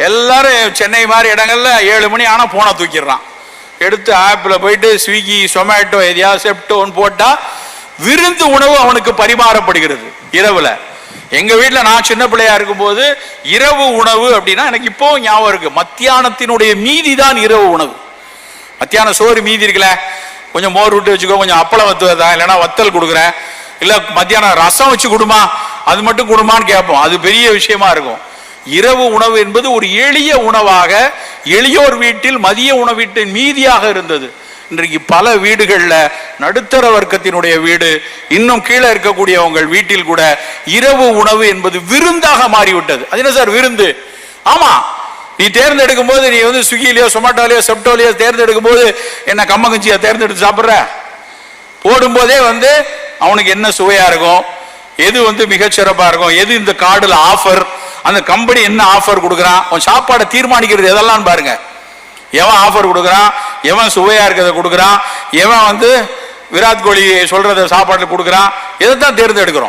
எல்லாரும் சென்னை மாதிரி இடங்கள்ல 7 மணி ஆனால் போனை தூக்கிடுறான். எடுத்து ஆப்பில் போயிட்டு ஸ்விக்கி, சொமேட்டோ, எதையாவது செப்டோன்னு போட்டா விருந்து உணவு அவனுக்கு பரிமாறப்படுகிறது இரவுல. எங்க வீட்டில் நான் சின்ன பிள்ளையா இருக்கும்போது இரவு உணவு அப்படின்னா எனக்கு இப்போ ஞாபகம் இருக்கு, மத்தியானத்தினுடைய மீதி தான் இரவு உணவு. மத்தியான சோறு மீதி இருக்குல்ல, கொஞ்சம் மோர் விட்டு வச்சுக்கோ, கொஞ்சம் அப்பளம் வத்துவதா, இல்லைன்னா வத்தல் கொடுக்குறேன், இல்லை மத்தியானம் ரசம் வச்சு கொடுமா, அது மட்டும் கொடுமான்னு கேட்போம். அது பெரிய விஷயமா இருக்கும். இரவு உணவு என்பது ஒரு எளிய உணவாக எளியோர் வீட்டில் மதிய உணவீட்டின் மீதியாக இருந்தது. இன்றைக்கு பல வீடுகளில், நடுத்தர வர்க்கத்தினுடைய வீடு, இன்னும் கீழே இருக்கக்கூடிய உங்கள் வீட்டில் கூட இரவு உணவு என்பது விருந்தாக மாறிவிட்டது. அது என்ன சார் விருந்து? ஆமா, நீ தேர்ந்தெடுக்கும் போது, நீ வந்து ஸ்விக்கிலேயோ சொமேட்டோலையோ செப்டோலையோ தேர்ந்தெடுக்கும் போது என்ன கம்மங்கஞ்சியா தேர்ந்தெடுத்து சாப்பிட்ற? போடும்போதே வந்து அவனுக்கு என்ன சுவையா இருக்கும், எது வந்து மிகச்சிறப்பா இருக்கும், எது இந்த கார்டுல ஆஃபர், அந்த கம்பெனி என்ன ஆஃபர் கொடுக்குறான், அவன் சாப்பாடை தீர்மானிக்கிறது எதெல்லாம் பாருங்க. எவன் ஆஃபர் கொடுக்குறான், எவன் சுவையா இருக்கிறத கொடுக்குறான், எவன் வந்து விராட் கோலி சொல்றத சாப்பாட்டில் கொடுக்குறான், இதைத்தான் தேர்ந்தெடுக்கிறோம்.